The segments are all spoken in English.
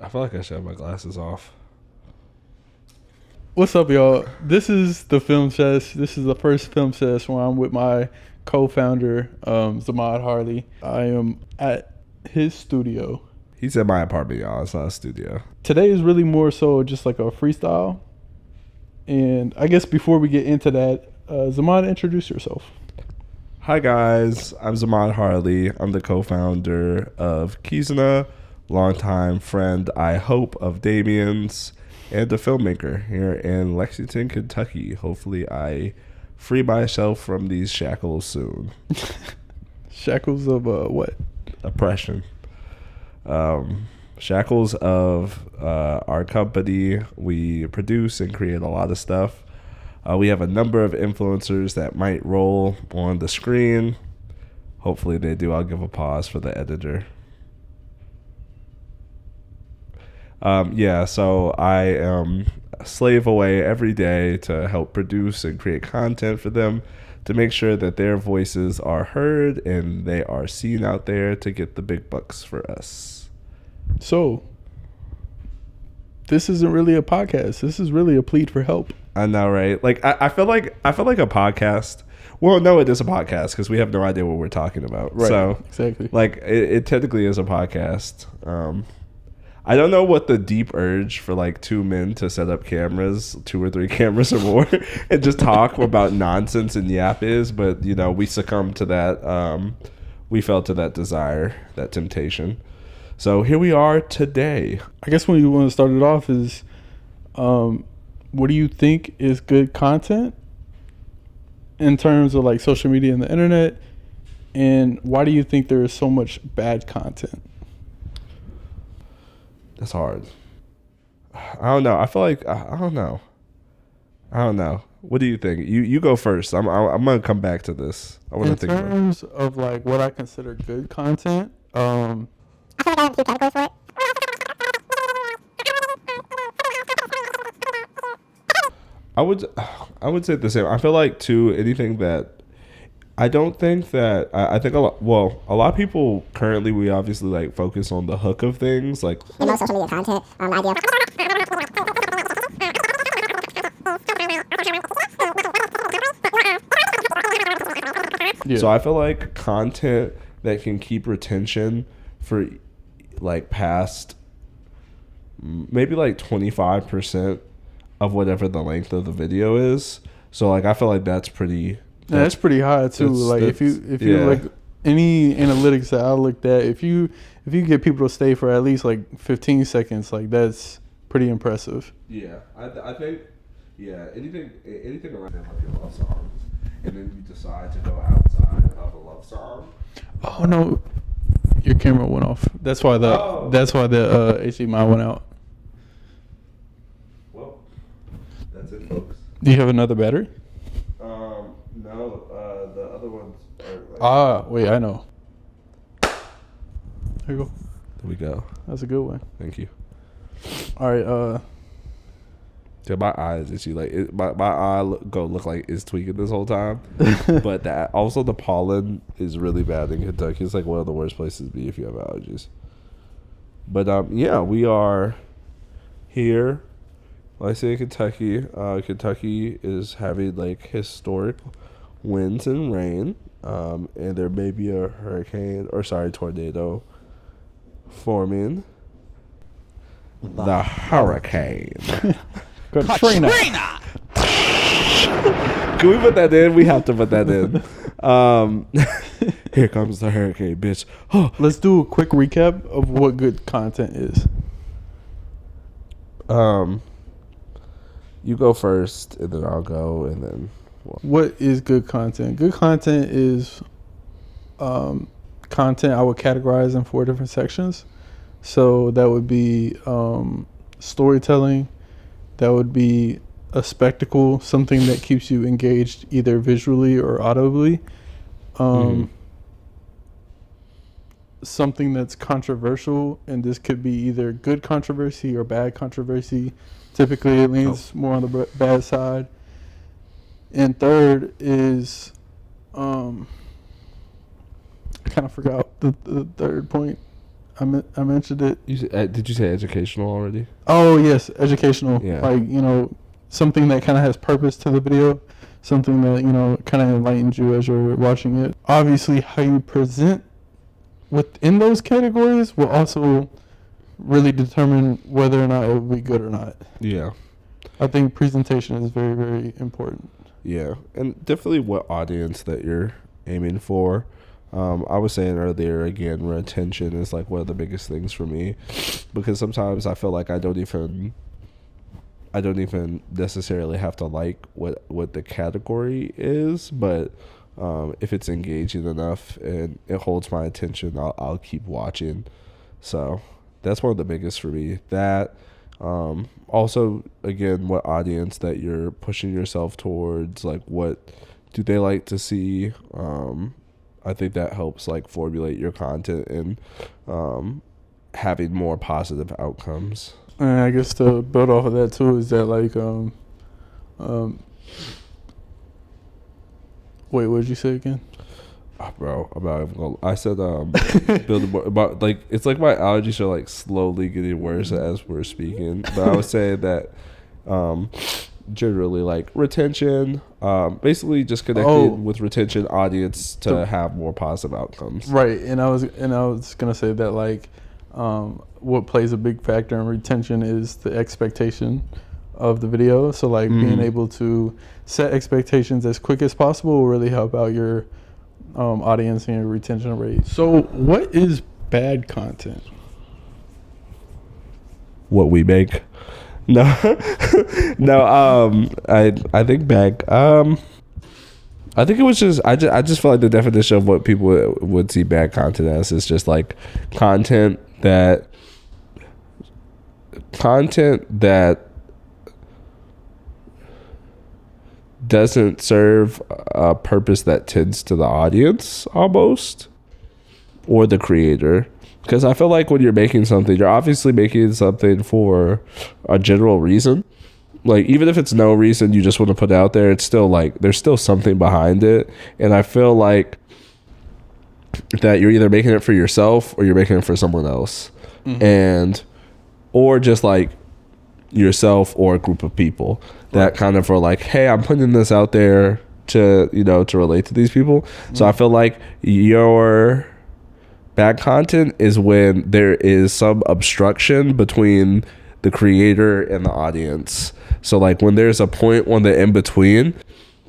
I feel like I should have my glasses off. What's up, y'all? This is the film session. This is the first film session where I'm with my co-founder, Zamad Harley. I am at his studio. He's in my apartment, y'all. It's not a studio. Today is really more so just like a freestyle. And I guess before we get into that, Zamad, introduce yourself. Hi, guys. I'm Zamad Harley. I'm the co-founder of Kizuna, longtime friend, I hope, of Damien's, and a filmmaker here in Lexington, Kentucky. Hopefully, I free myself from these shackles soon. Shackles of what? Oppression. Shackles of our company. We produce and create a lot of stuff. We have a number of influencers that might roll on the screen. Hopefully they do. I'll give a pause for the editor. So I am a slave away every day to help produce and create content for them to make sure that their voices are heard and they are seen out there to get the big bucks for us. So, this isn't really a podcast. This is really a plead for help. I know, right? Like I feel like a podcast. Well, no, it is a podcast because we have no idea what we're talking about. Right. So exactly. Like it technically is a podcast. I don't know what the deep urge for like two men to set up cameras, 2 or 3 cameras or more, and just talk about nonsense and yap is, but you know, we succumbed to that. We fell to that desire, that temptation. So here we are today. I guess when you want to start it off is, what do you think is good content in terms of like social media and the internet, and why do you think there is so much bad content? That's hard. I don't know. I feel like I don't know. What do you think? You go first. I'm gonna come back to this. I want to think. In terms of like what I consider good content, I feel like I have a few categories for it. I would say the same. I feel like too anything that I don't think that I think a lot of people currently we obviously like focus on the hook of things like Social media content, the idea yeah. So I feel like content that can keep retention for like past maybe like 25% of whatever the length of the video is. So like I feel like that's pretty. That's pretty high too. Like if you yeah. like any analytics that I looked at, if you get people to stay for at least like 15 seconds, like that's pretty impressive. Yeah, I think anything around like your love song, and then you decide to go outside of a love song. Oh no, your camera went off. That's why the HDMI went out. Well, that's it, folks. Do you have another battery? No, the other ones are like... Wait, I know. There you go. There we go. That's a good one. Thank you. All right, Yeah, my eyes itchy. Like my eye look like it's tweaking this whole time. But that also the pollen is really bad in Kentucky. It's like one of the worst places to be if you have allergies. But yeah, we are here. Like I say, Kentucky. Kentucky is having like historic winds and rain, and there may be a tornado forming. The hurricane. Katrina. Can we put that in? We have to put that in. Here comes the hurricane, bitch. Oh. Let's do a quick recap of what good content is. You go first, and then I'll go, and then... What is good content? Good content is content I would categorize in 4 different sections. So that would be storytelling. That would be a spectacle, something that keeps you engaged either visually or audibly. Something that's controversial, and this could be either good controversy or bad controversy. Typically, it leans more on the bad side. And third is, I kind of forgot the third point. I mentioned it. Did you say educational already? Oh yes, educational. Yeah. Like, something that kind of has purpose to the video, something that kind of enlightens you as you're watching it. Obviously, how you present within those categories will also really determine whether or not it will be good or not. Yeah. I think presentation is very, very important. Yeah, and definitely what audience that you're aiming for. I was saying earlier, again, retention is like one of the biggest things for me, because sometimes I feel like I don't even necessarily have to like what the category is, but if it's engaging enough and it holds my attention, I'll keep watching. So that's one of the biggest for me. That also, again, what audience that you're pushing yourself towards, like what do they like to see? I think that helps like formulate your content and having more positive outcomes. And I guess to build off of that too is that like wait, what did you say again? Bro, I said building more about, like, it's like my allergies are like slowly getting worse as we're speaking. But I was saying that generally like retention, basically just connecting with retention audience to have more positive outcomes. Right, and I was gonna say that like what plays a big factor in retention is the expectation of the video. So like being able to set expectations as quick as possible will really help out your audience and your retention rate. So what is bad content? What we make? No, no. I think bad. I think it was just I just felt like the definition of what people would see bad content as is just like content that doesn't serve a purpose that tends to the audience almost, or the creator. Because I feel like when you're making something, you're obviously making something for a general reason. Like, even if it's no reason, you just want to put it out there, it's still like there's still something behind it. And I feel like that you're either making it for yourself or you're making it for someone else. And or just like yourself or a group of people that kind of are like, hey, I'm putting this out there to relate to these people. So I feel like your bad content is when there is some obstruction between the creator and the audience. So like when there's a point on the in between,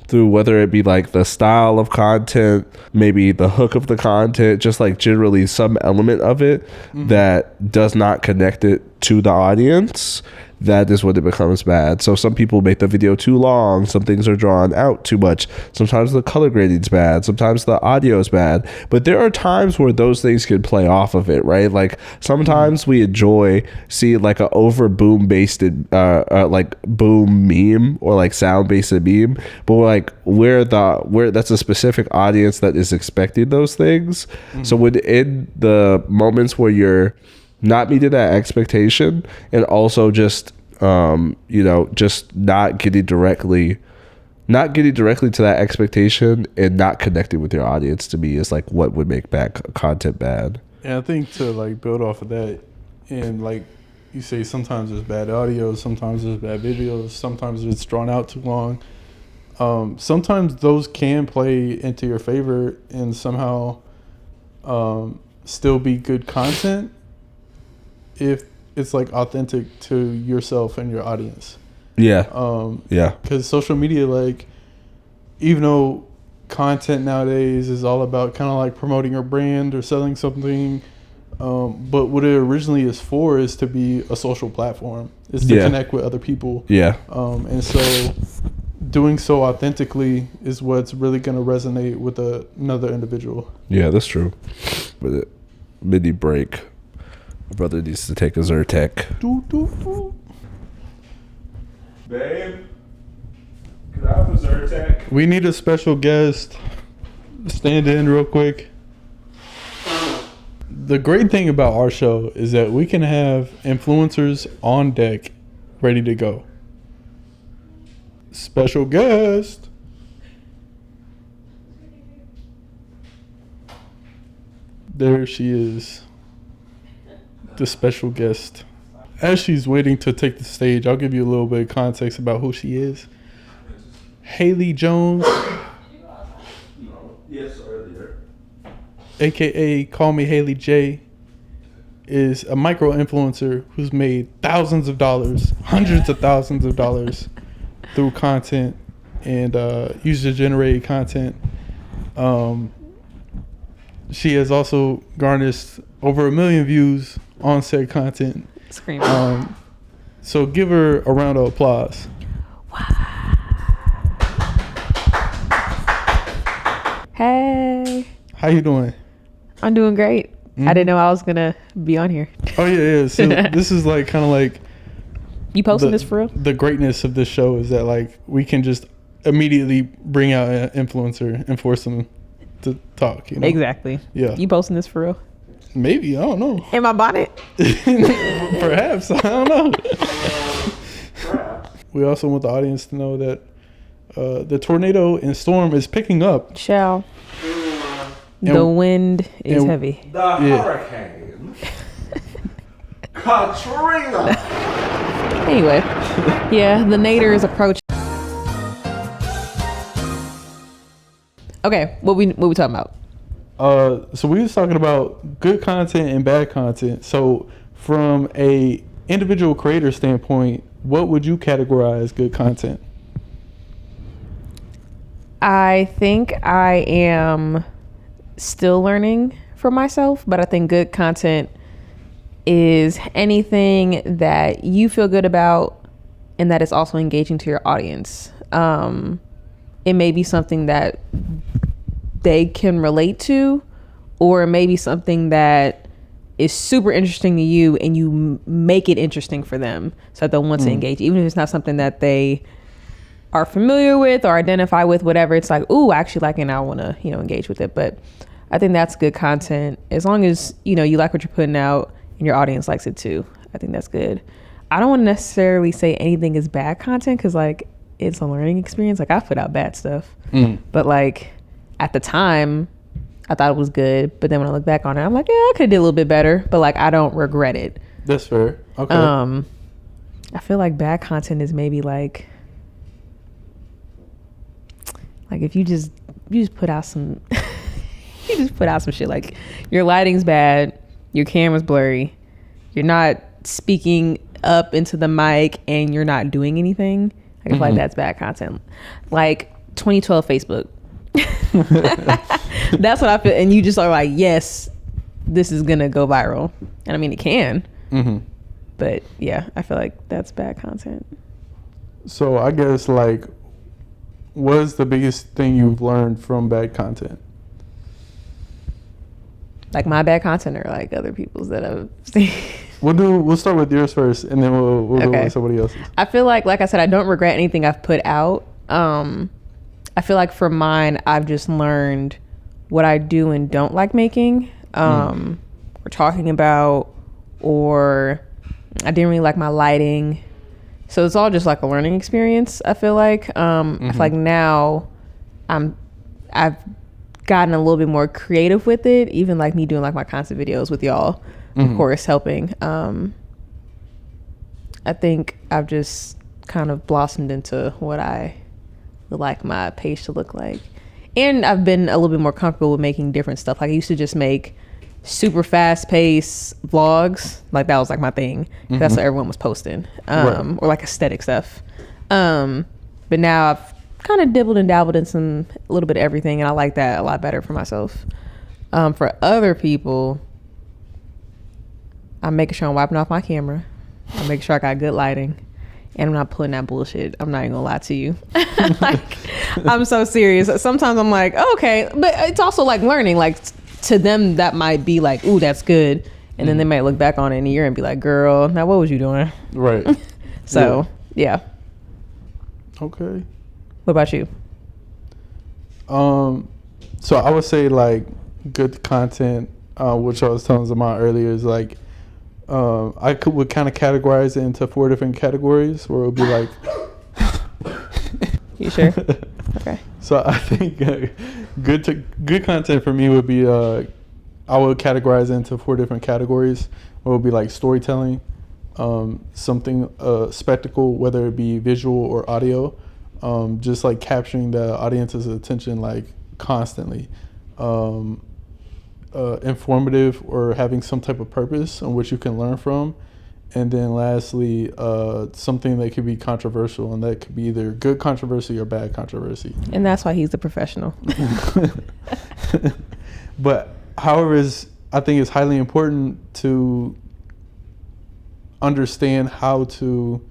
through whether it be like the style of content, maybe the hook of the content, just like generally some element of it that does not connect it to the audience, that is when it becomes bad. So some people make the video too long, some things are drawn out too much, sometimes the color grading's bad, sometimes the audio is bad, but there are times where those things can play off of it, right? Like sometimes we enjoy seeing like a over boom based like boom meme or like sound based meme, but where that's a specific audience that is expecting those things. So when in the moments where you're not meeting that expectation, and also just just not getting directly to that expectation and not connecting with your audience, to me is like what would make bad content bad. And I think to like build off of that, and like you say, sometimes there's bad audio, sometimes there's bad videos, sometimes it's drawn out too long. Sometimes those can play into your favor and somehow still be good content if it's like authentic to yourself and your audience. Yeah. Because social media, like, even though content nowadays is all about kind of like promoting your brand or selling something, but what it originally is for is to be a social platform, is to connect with other people. And so doing so authentically is what's really going to resonate with another individual. Yeah, that's true. With it, mini break. My brother needs to take a Zyrtec. Babe, can I have a Zyrtec? We need a special guest. Stand in real quick. The great thing about our show is that we can have influencers on deck ready to go. Special guest. There she is. the special guest. As she's waiting to take the stage, I'll give you a little bit of context about who she is. Haley Jones, Yes, earlier. aka Call Me Haley J, is a micro influencer who's made thousands of dollars, hundreds of thousands of dollars through content and user generated content. She has also garnished over 1 million views on said content. Screaming. So give her a round of applause. Hey, How you doing? I'm doing great. I didn't know I was gonna be on here. Oh yeah. So this is like kind of like You posting this for real? the greatness of this show is that like we can just immediately bring out an influencer and force them to talk. You know? Exactly. Yeah. You posting this for real? Maybe, I don't know. In my bonnet? Perhaps, I don't know. We also want the audience to know that the tornado and storm is picking up. Child. And- The wind is and- heavy. The hurricane. Katrina. Anyway, yeah, the nadir is approaching. Okay, what we talking about? So we was talking about good content and bad content. So from a individual creator standpoint, what would you categorize good content? I think I am still learning for myself, but I think good content is anything that you feel good about and that is also engaging to your audience. It may be something that they can relate to, or maybe something that is super interesting to you and you make it interesting for them so that they'll want to engage, even if it's not something that they are familiar with or identify with, whatever. It's like, ooh, I actually like it and I want to, engage with it. But I think that's good content. As long as, you like what you're putting out and your audience likes it too. I think that's good. I don't want to necessarily say anything is bad content because like it's a learning experience. Like I put out bad stuff, but like at the time I thought it was good. But then when I look back on it, I'm like, yeah, I could have did a little bit better, but like I don't regret it. That's fair. Okay. I feel like bad content is maybe like if you just put out some you just put out some shit like your lighting's bad, your camera's blurry, you're not speaking up into the mic and you're not doing anything. I feel like that's bad content. Like 2012 Facebook. That's what I feel. And you just are like, yes, this is gonna go viral. And I mean it can. But yeah, I feel like that's bad content. So I guess like, what's the biggest thing you've learned from bad content? Like my bad content or like other people's that I've seen. We'll start with yours first, and then we'll go Okay. with somebody else's. I feel like I said, I don't regret anything I've put out. I feel like for mine, I've just learned what I do and don't like making, or talking about, or I didn't really like my lighting. So it's all just like a learning experience. I feel like, I feel like now I've gotten a little bit more creative with it. Even like me doing like my content videos with y'all, of course, helping. I think I've just kind of blossomed into what I would like my page to look like. And I've been a little bit more comfortable with making different stuff. Like I used to just make super fast paced vlogs. Like that was like my thing. That's what everyone was posting. Or like aesthetic stuff. But now I've kind of dibbled and dabbled in a little bit of everything. And I like that a lot better for myself. For other people, I'm making sure I'm wiping off my camera. I'm making sure I got good lighting. And I'm not pulling that bullshit. I'm not even gonna lie to you. Like, I'm so serious. Sometimes I'm like, oh, okay. But it's also like learning. Like to them, that might be like, ooh, that's good. And then they might look back on it in a year and be like, girl, now what was you doing? Right. So, yeah. Okay. What about you? So I would say like good content, which I was telling Zamar earlier, is like would kind of categorize it into 4 different categories where it would be like. You sure? Okay. So I think good content for me would be I would categorize it into 4 different categories. what would be like storytelling, something spectacle, whether it be visual or audio, just like capturing the audience's attention like constantly, informative or having some type of purpose on which you can learn from. And then lastly, something that could be controversial, and that could be either good controversy or bad controversy. And that's why he's the professional. But however, I think it's highly important to understand how to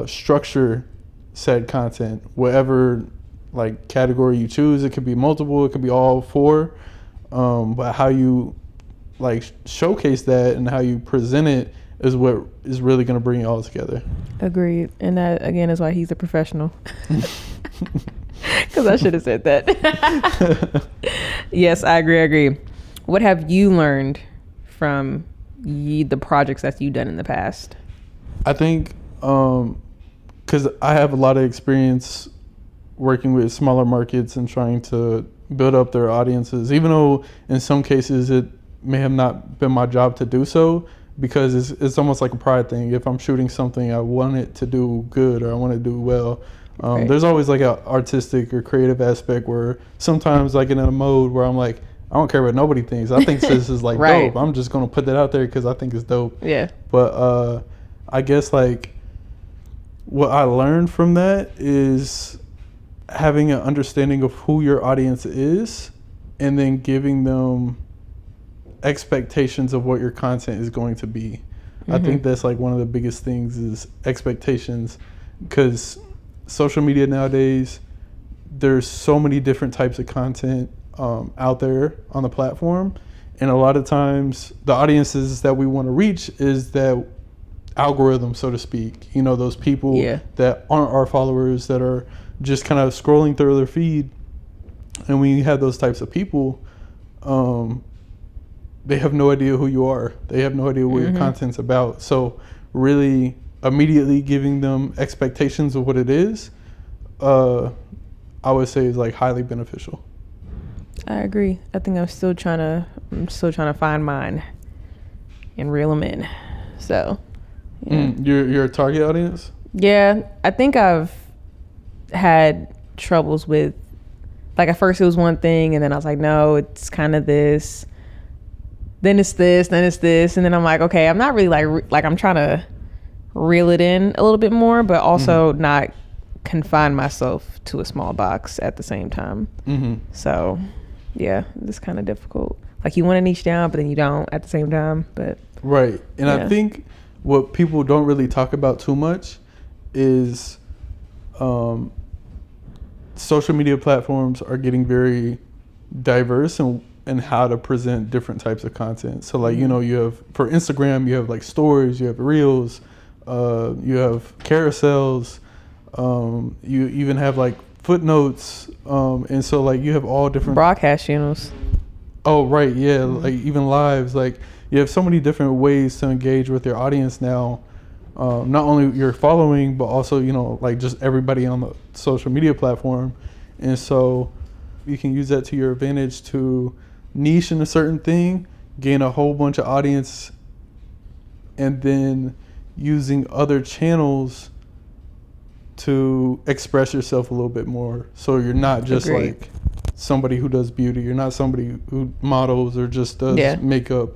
structure said content, whatever like category you choose. It could be multiple, it could be all four, but how you like showcase that and how you present it is what is really going to bring it all together. Agreed. And that again is why he's a professional. Because I should have said that. Yes, I agree. What have you learned from the projects that you've done in the past? I think because I have a lot of experience working with smaller markets and trying to build up their audiences, even though in some cases it may have not been my job to do so, because it's almost like a pride thing. If I'm shooting something, I want it to do good or I want to do well. Right. There's always like an artistic or creative aspect where sometimes I get in a mode where I'm like, I don't care what nobody thinks. I think this is like Right. dope. I'm just going to put that out there because I think it's dope. Yeah. But I guess like what I learned from that is having an understanding of who your audience is and then giving them expectations of what your content is going to be. I think that's like one of the biggest things is expectations, because social media nowadays, there's so many different types of content out there on the platform, and a lot of times the audiences that we want to reach is that algorithm, so to speak, you know, those people that aren't our followers, that are just kind of scrolling through their feed. And when you have those types of people, they have no idea who you are. They have no idea what your content's about. So really immediately giving them expectations of what it is, I would say is like highly beneficial. I agree. I think I'm still trying to find mine and reel them in. So yeah. You're a target audience? Yeah, I think I've had troubles with, like, at first it was one thing, and then I was like, no, it's kind of this, then it's this, then it's this, and then I'm like, okay, I'm not really like I'm trying to reel it in a little bit more, but also not confine myself to a small box at the same time. So yeah, it's kind of difficult. Like, you want to niche down, but then you don't at the same time. But right. And yeah. I think what people don't really talk about too much is social media platforms are getting very diverse in how to present different types of content. So like, you know, you have, for Instagram, you have like stories, you have reels, you have carousels, you even have like footnotes, and so like you have all different broadcast channels. Oh, right. Yeah. Like even lives, like you have so many different ways to engage with your audience now. Not only your following, but also, you know, like just everybody on the social media platform. And so you can use that to your advantage to niche in a certain thing, gain a whole bunch of audience, and then using other channels to express yourself a little bit more. So you're not just Agreed. like somebody who does beauty. You're not somebody who models or just does makeup.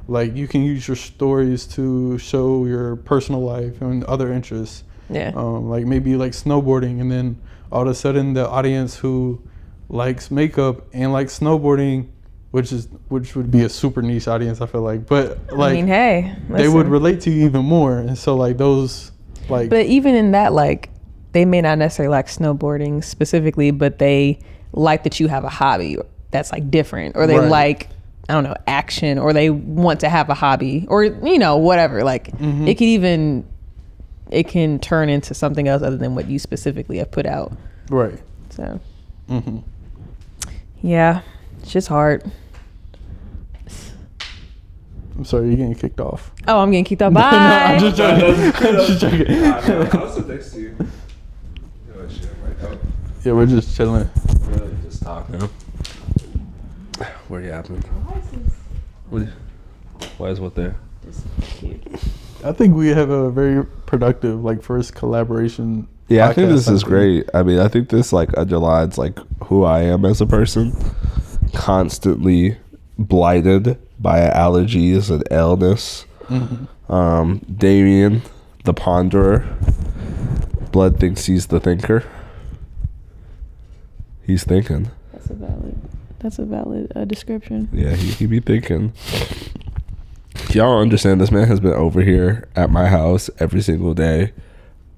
Like, you can use your stories to show your personal life and other interests. Yeah. Like maybe like snowboarding, and then all of a sudden the audience who likes makeup and likes snowboarding, which would be a super niche audience, I feel like. But like, I mean, hey, they would listen. relate to you even more. And so like those, like, But even in that, like, they may not necessarily like snowboarding specifically, but they like that you have a hobby that's like different, or they like, I don't know, action, or they want to have a hobby, or, you know, whatever. Like, it can turn into something else other than what you specifically have put out. right. So, yeah, it's just hard. I'm sorry, you're getting kicked off. Oh, I'm getting kicked off. Bye. No, I'm just joking. I'm just joking. I was sit next to you. Oh, shit, right. Oh, Yeah, we're just chilling. really just talking. Where you at, man? Why is what there? Just cute. I think we have a very productive like first collaboration. Yeah, I think podcast, this is think. great. I mean, I think this like underlines like who I am as a person, constantly blighted by allergies and illness. Damien, the ponderer. Blood thinks he's the thinker. He's thinking. That's a valid description. Yeah, he be thinking. Y'all don't understand, this man has been over here at my house every single day.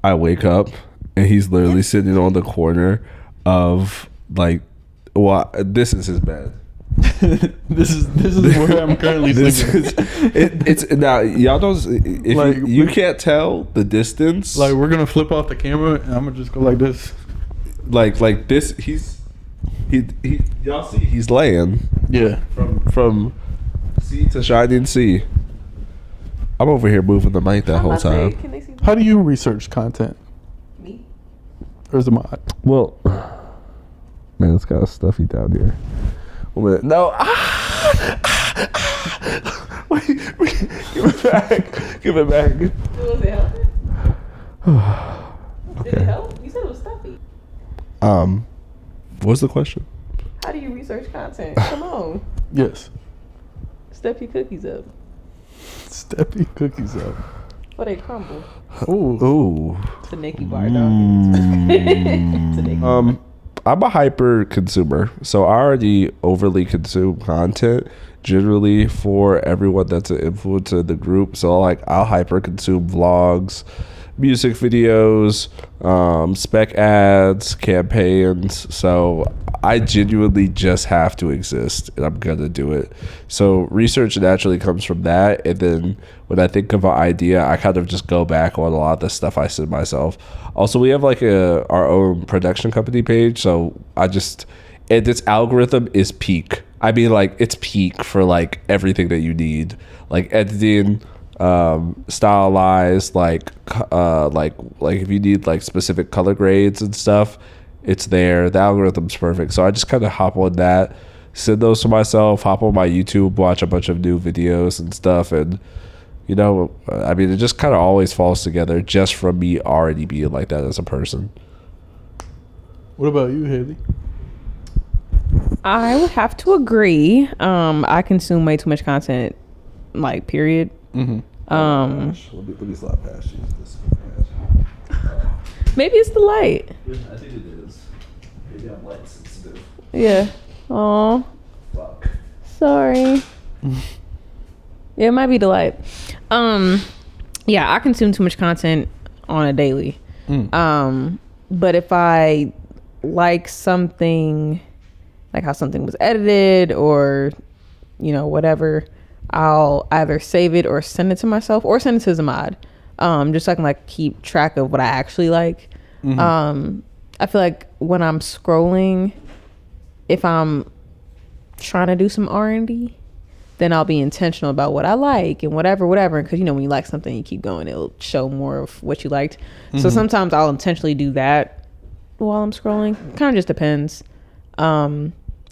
I wake up and he's literally sitting on the corner of like, well, this is his bed. this is where I'm currently sleeping. It's now y'all don't if Like, you can't tell the distance. Like we're gonna flip off the camera and I'm gonna just go like this. Like this, he y'all see he's laying Yeah. from sea to shining sea. I'm over here moving the mic that whole time. Can they see How do you research content? me? Or is it mod? Well, man, it's kind of stuffy down here. 1 minute. No. Wait, give it back. Give it back. Was it helping? Did it help? You said it was stuffy. What's the question? How do you research content? Come on. Yes. Step your cookies up Step your cookies up. before they crumble. Ooh. Ooh. To Nikki Bar Dog. To Nikki. I'm a hyper consumer, so I already overly consume content generally for everyone that's an influencer in the group. So like I'll hyper consume vlogs, music videos, spec ads, campaigns. So I genuinely just have to exist and I'm gonna do it. So research naturally comes from that, and then when I think of an idea, I kind of just go back on a lot of the stuff I said myself. Also, we have like our own production company page, so and its algorithm is peak. I mean, like it's peak for like everything that you need, like editing, stylized, like if you need like specific color grades and stuff, it's there. The algorithm's perfect. So I just kind of hop on that, send those to myself, hop on my YouTube, watch a bunch of new videos and stuff, and you know, I mean, it just kind of always falls together just from me already being like that as a person. What about you, Haley? I would have to agree. I consume way too much content, like period. Mm-hmm. Let me slide past you. Maybe it's the light. I think it is. Maybe I'm light sensitive. Yeah. Oh, Fuck. sorry. Yeah, it might be the light. Yeah, I consume too much content on a daily. But if I like something, like how something was edited or, you know, whatever, I'll either save it or send it to myself or send it to Zamad. Just so I can like keep track of what I actually like. I feel like when I'm scrolling, if I'm trying to do some R&D, then I'll be intentional about what I like and whatever. Because, you know, when you like something, you keep going, it'll show more of what you liked. So sometimes I'll intentionally do that while I'm scrolling. Kind of just depends.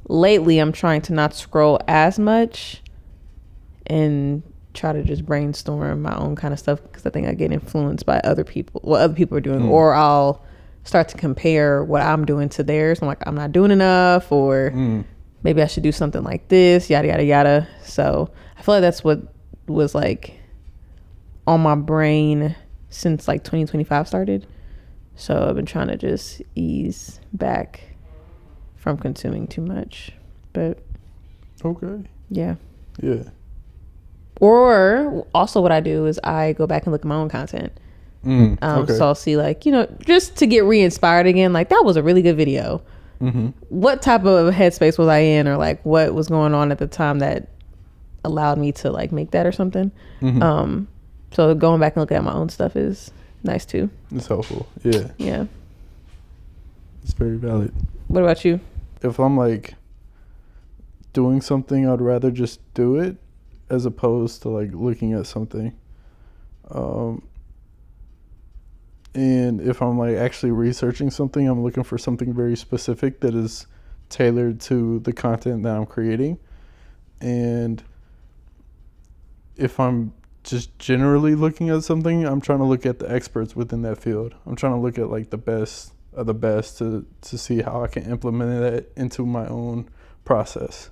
Lately, I'm trying to not scroll as much and try to just brainstorm my own kind of stuff, because I think I get influenced by other people, what other people are doing, or I'll start to compare what I'm doing to theirs. I'm like, I'm not doing enough, or maybe I should do something like this, yada, yada, yada. So I feel like that's what was like on my brain since like 2025 started. So I've been trying to just ease back from consuming too much. But Okay. yeah. Yeah. Or also what I do is I go back and look at my own content. Okay. So I'll see, like, you know, just to get re-inspired again, like that was a really good video. What type of headspace was I in, or like what was going on at the time that allowed me to like make that or something. So going back and looking at my own stuff is nice too. It's helpful. Yeah. Yeah. It's very valid. What about you? If I'm like doing something, I'd rather just do it as opposed to like looking at something. And if I'm like actually researching something, I'm looking for something very specific that is tailored to the content that I'm creating. And if I'm just generally looking at something. I'm trying to look at the experts within that field. I'm trying to look at like the best of the best to see how I can implement that into my own process.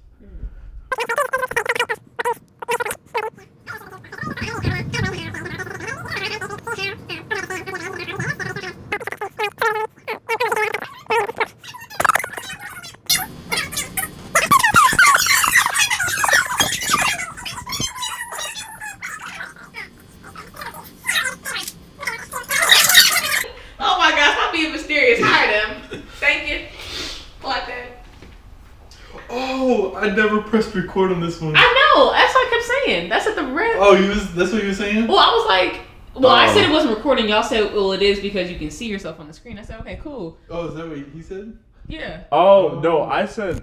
Oh my God, stop being mysterious. Hire them. Thank you. Like that. Oh, I never pressed record on this one. I know. That's what I kept saying. That's at the red. Oh, that's what you were saying? Well, I was like, I said it wasn't recording. Y'all said, well, it is because you can see yourself on the screen. I said, okay, cool. Oh, is that what he said? Yeah. Oh no, I said.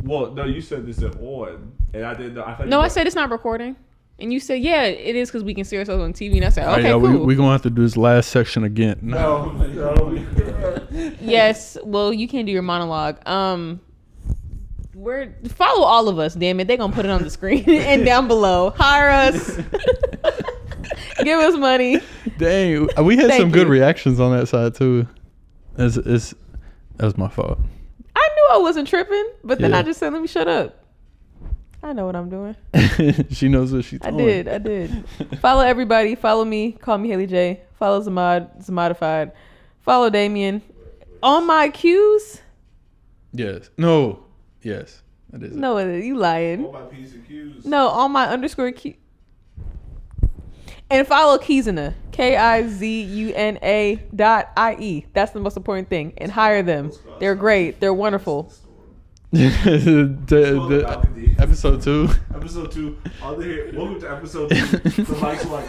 Well, no, you said this is on, and I didn't know. I thought. No, I said it's not recording. And you said, yeah, it is because we can see ourselves on TV. And I said, okay, cool. We're going to have to do this last section again. No. Yes. Well, you can't do your monologue. Follow all of us, damn it. They're going to put it on the screen and down below. Hire us. Give us money. Dang, we had Thank some good you. reactions on that side, too. That was my fault. I knew I wasn't tripping, but then Yeah. I just said, let me shut up. I know what I'm doing. She knows what she's doing. I did. Follow everybody. Follow me. Call me Haley J. Follow Zamodified. Follow Damien. On my cues? Yes. No. Yes. That is No, you lying. All my P's and Q's. No, on my underscore Q. And follow Kizuna. KIZUNA.IE. That's the most important thing. And hire them. They're great. They're wonderful. the episode 2. Episode 2. Welcome to episode 2. The mics like.